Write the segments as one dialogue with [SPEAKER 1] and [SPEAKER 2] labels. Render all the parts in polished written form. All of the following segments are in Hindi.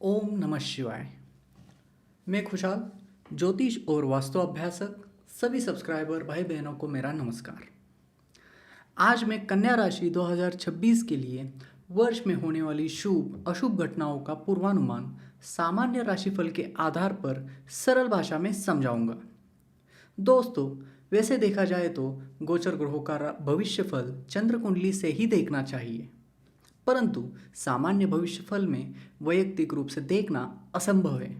[SPEAKER 1] ओम नमः शिवाय। मैं खुशहाल ज्योतिष और वास्तु अभ्यासक सभी सब्सक्राइबर भाई बहनों को मेरा नमस्कार। आज मैं कन्या राशि 2026 के लिए वर्ष में होने वाली शुभ अशुभ घटनाओं का पूर्वानुमान सामान्य राशिफल के आधार पर सरल भाषा में समझाऊंगा। दोस्तों, वैसे देखा जाए तो गोचर ग्रहों का भविष्यफल चंद्र कुंडली से ही देखना चाहिए, परंतु सामान्य भविष्यफल में वैयक्तिक रूप से देखना असंभव है।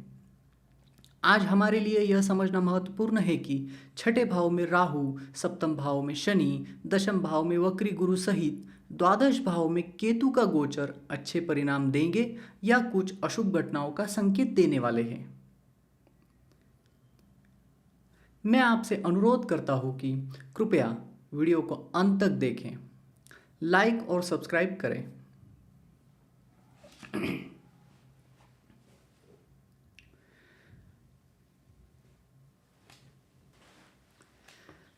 [SPEAKER 1] आज हमारे लिए यह समझना महत्वपूर्ण है कि छठे भाव में राहु, सप्तम भाव में शनि, दशम भाव में वक्री गुरु सहित द्वादश भाव में केतु का गोचर अच्छे परिणाम देंगे या कुछ अशुभ घटनाओं का संकेत देने वाले हैं। मैं आपसे अनुरोध करता हूं कि कृपया वीडियो को अंत तक देखें, लाइक और सब्सक्राइब करें।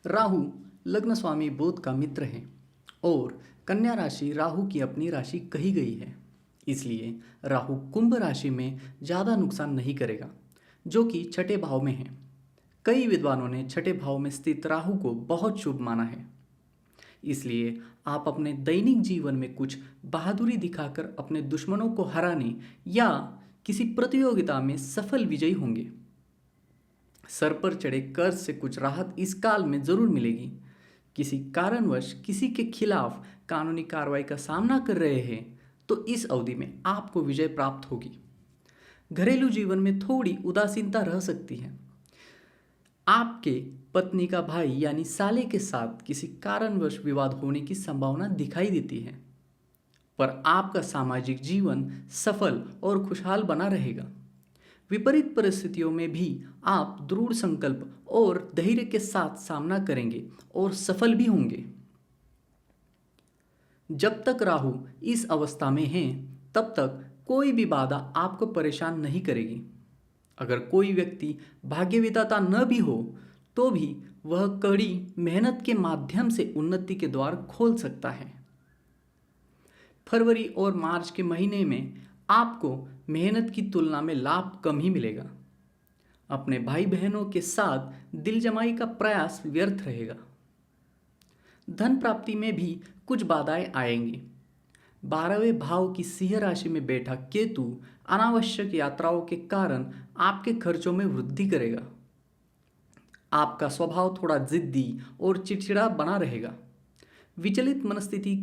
[SPEAKER 1] राहु लग्न स्वामी बुध का मित्र है और कन्या राशि राहु की अपनी राशि कही गई है, इसलिए राहु कुंभ राशि में ज़्यादा नुकसान नहीं करेगा, जो कि छठे भाव में है। कई विद्वानों ने छठे भाव में स्थित राहु को बहुत शुभ माना है, इसलिए आप अपने दैनिक जीवन में कुछ बहादुरी दिखाकर अपने दुश्मनों को हराने या किसी प्रतियोगिता में सफल विजयी होंगे। सर पर चढ़े कर्ज से कुछ राहत इस काल में जरूर मिलेगी। किसी कारणवश किसी के खिलाफ कानूनी कार्रवाई का सामना कर रहे हैं तो इस अवधि में आपको विजय प्राप्त होगी। घरेलू जीवन में थोड़ी उदासीनता रह सकती है। आपके पत्नी का भाई यानी साले के साथ किसी कारणवश विवाद होने की संभावना दिखाई देती है, पर आपका सामाजिक जीवन सफल और खुशहाल बना रहेगा। विपरीत परिस्थितियों में भी आप दृढ़ संकल्प और धैर्य के साथ सामना करेंगे और सफल भी होंगे। जब तक राहु इस अवस्था में है तब तक कोई भी बाधा आपको परेशान नहीं करेगी। अगर कोई व्यक्ति भाग्य विधाता न भी हो तो भी वह कड़ी मेहनत के माध्यम से उन्नति के द्वार खोल सकता है। फरवरी और मार्च के महीने में आपको मेहनत की तुलना में लाभ कम ही मिलेगा। अपने भाई बहनों के साथ दिल जमाई का प्रयास व्यर्थ रहेगा। धन प्राप्ति में भी कुछ बाधाएं आएंगी। 12वें भाव की सिंह राशि में बैठा केतु अनावश्यक यात्राओं के कारण आपके खर्चों में वृद्धि करेगा। आपका स्वभाव थोड़ा जिद्दी और चिड़चिड़ा बना रहेगा। विचलित मनस्थिति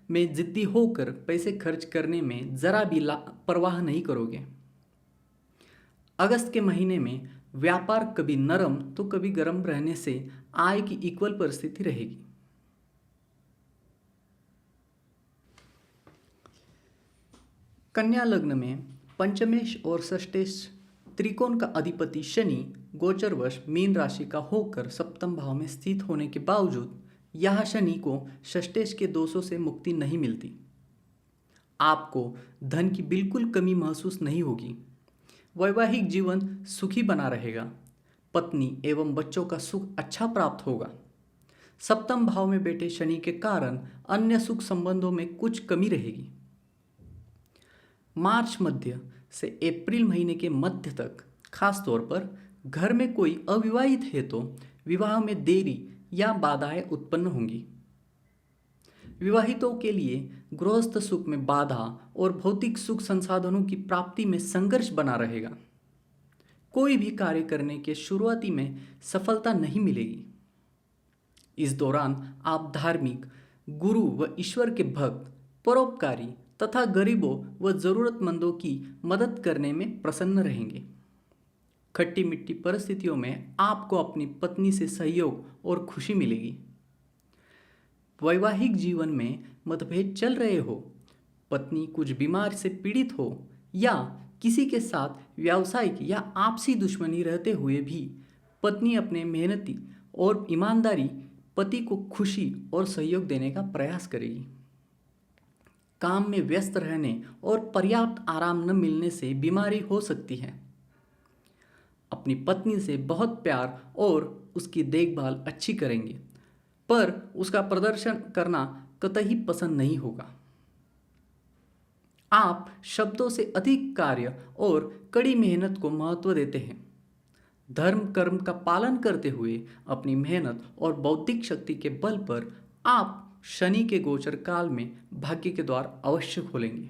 [SPEAKER 1] में जिद्दी होकर पैसे खर्च करने में जरा भी परवाह नहीं करोगे। अगस्त के महीने में व्यापार कभी नरम तो कभी गर्म रहने से आय की इक्वल परिस्थिति रहेगी। कन्या लग्न में पंचमेश और षष्ठेश त्रिकोण का अधिपति शनि गोचरवश मीन राशि का होकर सप्तम भाव में स्थित होने के बावजूद यह शनि को षष्ठेश के दोषों से मुक्ति नहीं मिलती। आपको धन की बिल्कुल कमी महसूस नहीं होगी। वैवाहिक जीवन सुखी बना रहेगा। पत्नी एवं बच्चों का सुख अच्छा प्राप्त होगा। सप्तम भाव में बैठे शनि के कारण अन्य सुख संबंधों में कुछ कमी रहेगी। मार्च मध्य से अप्रैल महीने के मध्य तक खासतौर पर घर में कोई अविवाहित है तो विवाह में देरी या बाधाएं उत्पन्न होंगी। विवाहितों के लिए गृहस्थ सुख में बाधा और भौतिक सुख संसाधनों की प्राप्ति में संघर्ष बना रहेगा। कोई भी कार्य करने के शुरुआती में सफलता नहीं मिलेगी। इस दौरान आप धार्मिक, गुरु व ईश्वर के भक्त, परोपकारी तथा गरीबों व जरूरतमंदों की मदद करने में प्रसन्न रहेंगे। खट्टी मिट्टी परिस्थितियों में आपको अपनी पत्नी से सहयोग और खुशी मिलेगी। वैवाहिक जीवन में मतभेद चल रहे हो, पत्नी कुछ बीमार से पीड़ित हो या किसी के साथ व्यावसायिक या आपसी दुश्मनी रहते हुए भी पत्नी अपने मेहनती और ईमानदारी पति को खुशी और सहयोग देने का प्रयास करेगी। काम में व्यस्त रहने और पर्याप्त आराम न मिलने से बीमारी हो सकती है। अपनी पत्नी से बहुत प्यार और उसकी देखभाल अच्छी करेंगे, पर उसका प्रदर्शन करना कतई पसंद नहीं होगा। आप शब्दों से अधिक कार्य और कड़ी मेहनत को महत्व देते हैं। धर्म कर्म का पालन करते हुए अपनी मेहनत और बौद्धिक शक्ति के बल पर आप शनि के गोचर काल में भाग्य के द्वार अवश्य खोलेंगे।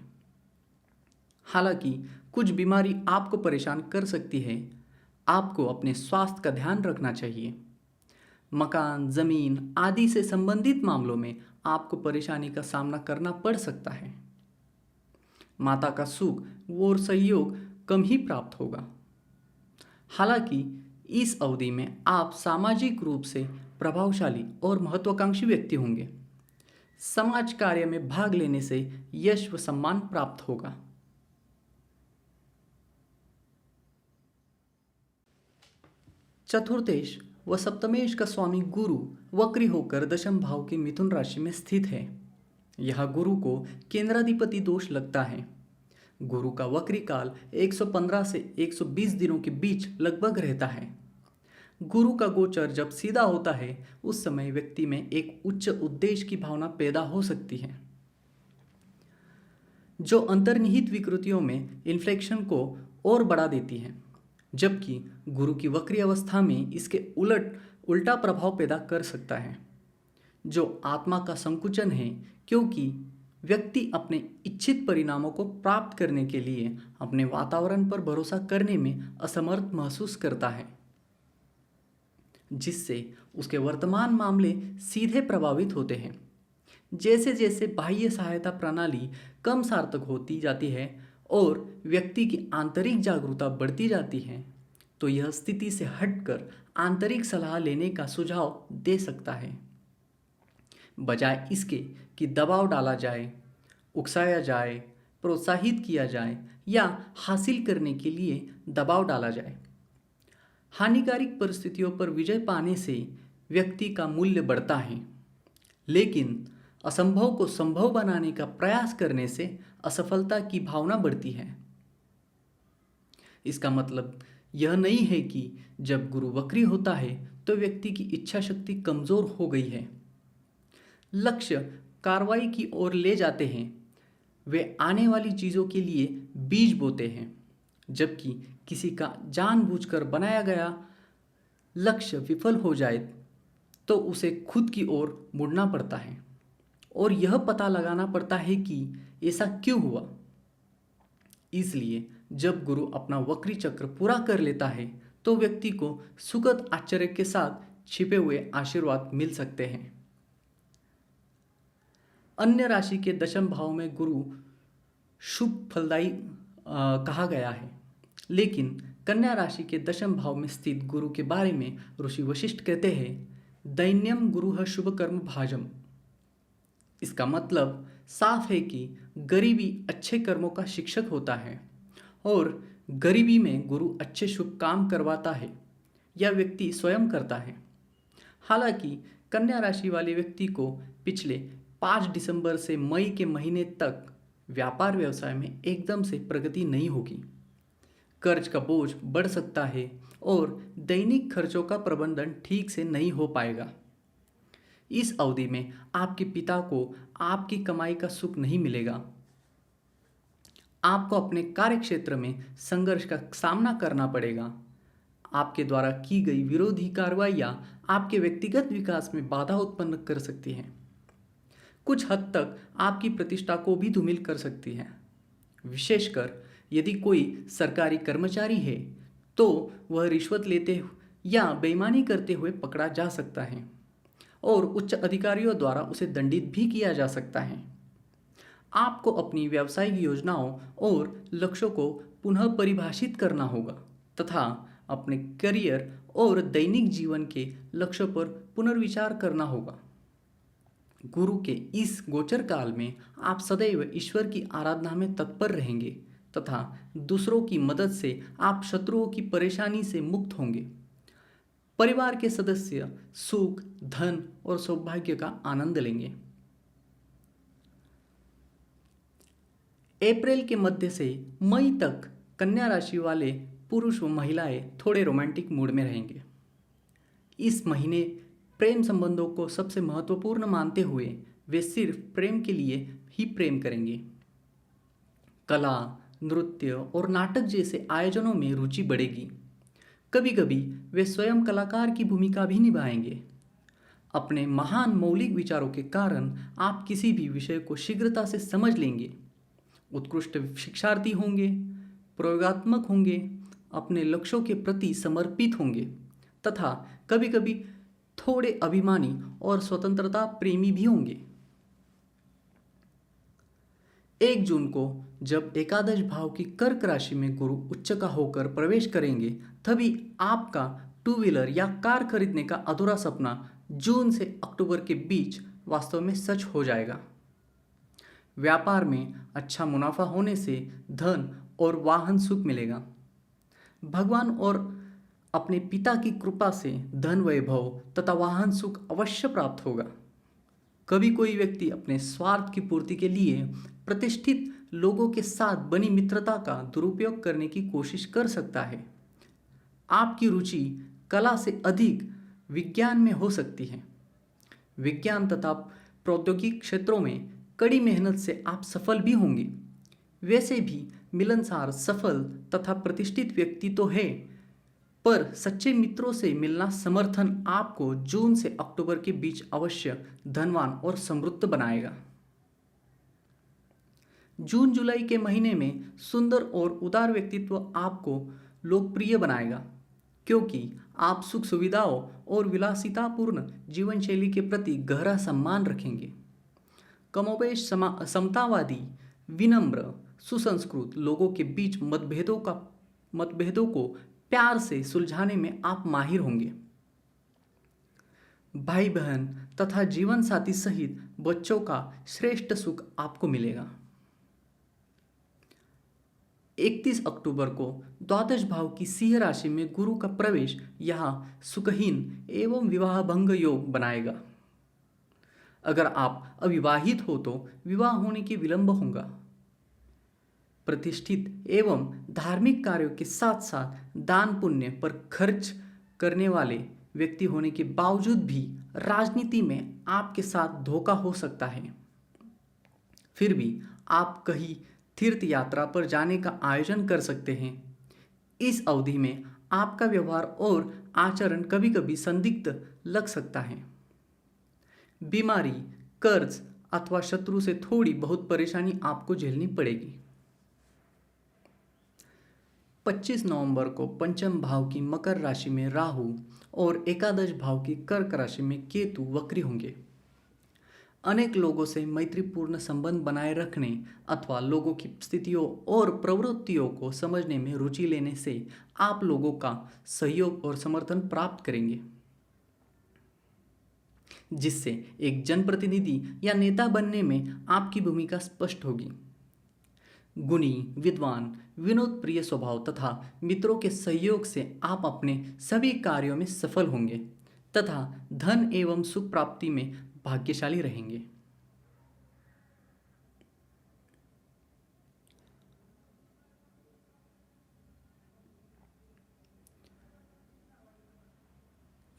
[SPEAKER 1] हालांकि कुछ बीमारी आपको परेशान कर सकती है। आपको अपने स्वास्थ्य का ध्यान रखना चाहिए। मकान, जमीन आदि से संबंधित मामलों में आपको परेशानी का सामना करना पड़ सकता है। माता का सुख और सहयोग कम ही प्राप्त होगा। हालांकि इस अवधि में आप सामाजिक रूप से प्रभावशाली और महत्वाकांक्षी व्यक्ति होंगे। समाज कार्य में भाग लेने से यश व सम्मान प्राप्त होगा। चतुर्थेश व सप्तमेश का स्वामी गुरु वक्री होकर दशम भाव की मिथुन राशि में स्थित है। यह गुरु को केंद्राधिपति दोष लगता है। गुरु का वक्री काल 115 से 120 दिनों के बीच लगभग रहता है। गुरु का गोचर जब सीधा होता है उस समय व्यक्ति में एक उच्च उद्देश्य की भावना पैदा हो सकती है, जो अंतर्निहित विकृतियों में इन्फ्लेक्शन को और बढ़ा देती है। जबकि गुरु की वक्री अवस्था में इसके उल्टा प्रभाव पैदा कर सकता है, जो आत्मा का संकुचन है, क्योंकि व्यक्ति अपने इच्छित परिणामों को प्राप्त करने के लिए अपने वातावरण पर भरोसा करने में असमर्थ महसूस करता है, जिससे उसके वर्तमान मामले सीधे प्रभावित होते हैं। जैसे जैसे बाह्य सहायता प्रणाली कम सार्थक होती जाती है और व्यक्ति की आंतरिक जागरूकता बढ़ती जाती है, तो यह स्थिति से हटकर आंतरिक सलाह लेने का सुझाव दे सकता है, बजाय इसके कि दबाव डाला जाए, उकसाया जाए, प्रोत्साहित किया जाए या हासिल करने के लिए दबाव डाला जाए। हानिकारक परिस्थितियों पर विजय पाने से व्यक्ति का मूल्य बढ़ता है, लेकिन असंभव को संभव बनाने का प्रयास करने से असफलता की भावना बढ़ती है। इसका मतलब यह नहीं है कि जब गुरु वक्री होता है तो व्यक्ति की इच्छा शक्ति कमजोर हो गई है। लक्ष्य कार्रवाई की ओर ले जाते हैं, वे आने वाली चीजों के लिए बीज बोते हैं, जबकि किसी का जानबूझकर बनाया गया लक्ष्य विफल हो जाए तो उसे खुद की ओर मुड़ना पड़ता है और यह पता लगाना पड़ता है कि ऐसा क्यों हुआ। इसलिए जब गुरु अपना वक्री चक्र पूरा कर लेता है तो व्यक्ति को सुखद आश्चर्य के साथ छिपे हुए आशीर्वाद मिल सकते हैं। अन्य राशि के दशम भाव में गुरु शुभ फलदायी कहा गया है, लेकिन कन्या राशि के दशम भाव में स्थित गुरु के बारे में ऋषि वशिष्ठ कहते हैं, दैन्यम गुरु शुभ कर्म भाजम। इसका मतलब साफ है कि गरीबी अच्छे कर्मों का शिक्षक होता है और गरीबी में गुरु अच्छे शुभ काम करवाता है या व्यक्ति स्वयं करता है। हालांकि कन्या राशि वाले व्यक्ति को पिछले 5 दिसंबर से मई के महीने तक व्यापार व्यवसाय में एकदम से प्रगति नहीं होगी। कर्ज का बोझ बढ़ सकता है और दैनिक खर्चों का प्रबंधन ठीक से नहीं हो पाएगा। इस अवधि में आपके पिता को आपकी कमाई का सुख नहीं मिलेगा। आपको अपने कार्य क्षेत्र में संघर्ष का सामना करना पड़ेगा। आपके द्वारा की गई विरोधी कार्रवाइयाँ आपके व्यक्तिगत विकास में बाधा उत्पन्न कर सकती हैं। कुछ हद तक आपकी प्रतिष्ठा को भी धूमिल कर सकती है। विशेषकर यदि कोई सरकारी कर्मचारी है तो वह रिश्वत लेते या बेईमानी करते हुए पकड़ा जा सकता है और उच्च अधिकारियों द्वारा उसे दंडित भी किया जा सकता है। आपको अपनी व्यावसायिक योजनाओं और लक्ष्यों को पुनः परिभाषित करना होगा तथा अपने करियर और दैनिक जीवन के लक्ष्यों पर पुनर्विचार करना होगा। गुरु के इस गोचर काल में आप सदैव ईश्वर की आराधना में तत्पर रहेंगे तथा दूसरों की मदद से आप शत्रुओं की परेशानी से मुक्त होंगे। परिवार के सदस्य सुख, धन और सौभाग्य का आनंद लेंगे। अप्रैल के मध्य से मई तक कन्या राशि वाले पुरुष व महिलाएं थोड़े रोमांटिक मूड में रहेंगे। इस महीने प्रेम संबंधों को सबसे महत्वपूर्ण मानते हुए वे सिर्फ प्रेम के लिए ही प्रेम करेंगे। कला, नृत्य और नाटक जैसे आयोजनों में रुचि बढ़ेगी। कभी कभी वे स्वयं कलाकार की भूमिका भी निभाएंगे। अपने महान मौलिक विचारों के कारण आप किसी भी विषय को शीघ्रता से समझ लेंगे, उत्कृष्ट शिक्षार्थी होंगे, प्रयोगात्मक होंगे, अपने लक्ष्यों के प्रति समर्पित होंगे तथा कभी कभी थोड़े अभिमानी और स्वतंत्रता प्रेमी भी होंगे। 1 जून को जब एकादश भाव की कर्क राशि में गुरु उच्च का होकर प्रवेश करेंगे, तभी आपका 2 व्हीलर या कार खरीदने का अधूरा सपना जून से अक्टूबर के बीच वास्तव में सच हो जाएगा। व्यापार में अच्छा मुनाफा होने से धन और वाहन सुख मिलेगा। भगवान और अपने पिता की कृपा से धन, वैभव तथा वाहन सुख अवश्य प्राप्त होगा। कभी कोई व्यक्ति अपने स्वार्थ की पूर्ति के लिए प्रतिष्ठित लोगों के साथ बनी मित्रता का दुरुपयोग करने की कोशिश कर सकता है। आपकी रुचि कला से अधिक विज्ञान में हो सकती है। विज्ञान तथा प्रौद्योगिक क्षेत्रों में कड़ी मेहनत से आप सफल भी होंगे। वैसे भी मिलनसार, सफल तथा प्रतिष्ठित व्यक्ति तो है, पर सच्चे मित्रों से मिलना समर्थन आपको जून से अक्टूबर के बीच अवश्य धनवान और समृद्ध बनाएगा। जून जुलाई के महीने में सुंदर और उदार व्यक्तित्व आपको लोकप्रिय बनाएगा, क्योंकि आप सुख सुविधाओं और विलासितापूर्ण जीवन शैली के प्रति गहरा सम्मान रखेंगे। कमोबेश समतावादी, विनम्र, सुसंस्कृत लोगों के बीच मतभेदों को प्यार से सुलझाने में आप माहिर होंगे। भाई बहन तथा जीवन साथी सहित बच्चों का श्रेष्ठ सुख आपको मिलेगा। 31 अक्टूबर को द्वादश भाव की सिंह राशि में गुरु का प्रवेश यहाँ सुखहीन एवं विवाह भंग योग बनाएगा। अगर आप अविवाहित हो तो विवाह होने की विलंब होगा। प्रतिष्ठित एवं धार्मिक कार्यों के साथ साथ दान पुण्य पर खर्च करने वाले व्यक्ति होने के बावजूद भी राजनीति में आपके साथ धोखा हो सकता है। फिर भी आप कहीं तीर्थ यात्रा पर जाने का आयोजन कर सकते हैं। इस अवधि में आपका व्यवहार और आचरण कभी कभी संदिग्ध लग सकता है। बीमारी, कर्ज अथवा शत्रु से थोड़ी बहुत परेशानी आपको झेलनी पड़ेगी। 25 नवंबर को पंचम भाव की मकर राशि में राहु और एकादश भाव की कर्क राशि में केतु वक्री होंगे। अनेक लोगों से मैत्रीपूर्ण संबंध बनाए रखने अथवा लोगों की स्थितियों और प्रवृत्तियों को समझने में रुचि लेने से आप लोगों का सहयोग और समर्थन प्राप्त करेंगे, जिससे एक जनप्रतिनिधि या नेता बनने में आपकी भूमिका स्पष्ट होगी। गुणी, विद्वान, विनोद प्रिय स्वभाव तथा मित्रों के सहयोग से आप अपने सभी कार्यों में सफल होंगे तथा धन एवं सुख प्राप्ति में भाग्यशाली रहेंगे।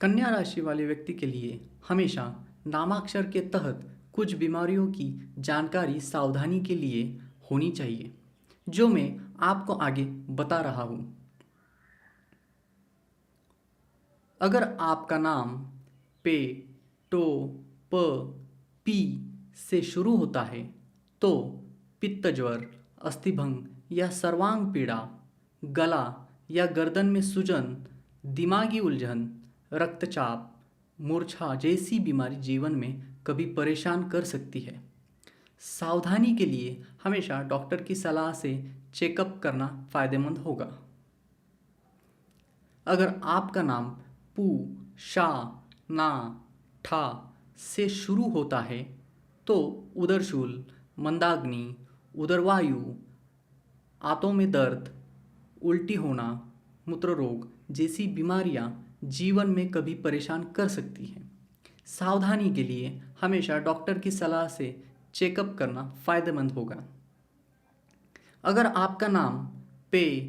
[SPEAKER 1] कन्या राशि वाले व्यक्ति के लिए हमेशा नामाक्षर के तहत कुछ बीमारियों की जानकारी सावधानी के लिए होनी चाहिए, जो मैं आपको आगे बता रहा हूं। अगर आपका नाम पे, टो, प, पी से शुरू होता है तो पित्त ज्वर, अस्थिभंग या सर्वांग पीड़ा, गला या गर्दन में सूजन, दिमागी उलझन, रक्तचाप, मूर्छा जैसी बीमारी जीवन में कभी परेशान कर सकती है। सावधानी के लिए हमेशा डॉक्टर की सलाह से चेकअप करना फायदेमंद होगा। अगर आपका नाम पू, शा, ना, ठा से शुरू होता है तो उदरशूल, मंदाग्नि, उदरवायु, आंतों में दर्द, उल्टी होना, मूत्र रोग जैसी बीमारियां जीवन में कभी परेशान कर सकती हैं। सावधानी के लिए हमेशा डॉक्टर की सलाह से चेकअप करना फायदेमंद होगा। अगर आपका नाम पे,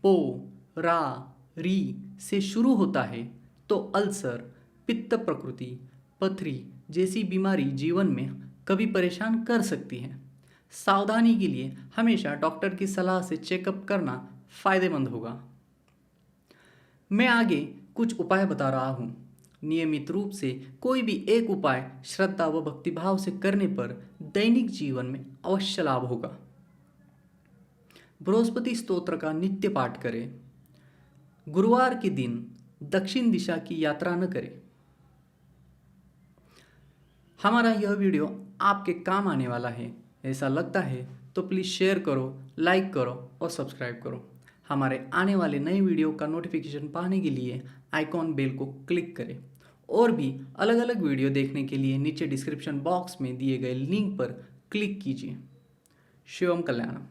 [SPEAKER 1] पो, रा, री से शुरू होता है तो अल्सर, पित्त प्रकृति, पथरी जैसी बीमारी जीवन में कभी परेशान कर सकती है। सावधानी के लिए हमेशा डॉक्टर की सलाह से चेकअप करना फायदेमंद होगा। मैं आगे कुछ उपाय बता रहा हूँ। नियमित रूप से कोई भी एक उपाय श्रद्धा व भक्तिभाव से करने पर दैनिक जीवन में अवश्य लाभ होगा। बृहस्पति स्तोत्र का नित्य पाठ करें। गुरुवार के दिन दक्षिण दिशा की यात्रा न करें। हमारा यह वीडियो आपके काम आने वाला है, ऐसा लगता है तो प्लीज़ शेयर करो, लाइक करो और सब्सक्राइब करो। हमारे आने वाले नए वीडियो का नोटिफिकेशन पाने के लिए आइकॉन बेल को क्लिक करें। और भी अलग अलग वीडियो देखने के लिए नीचे डिस्क्रिप्शन बॉक्स में दिए गए लिंक पर क्लिक कीजिए। शिवम कल्याणम।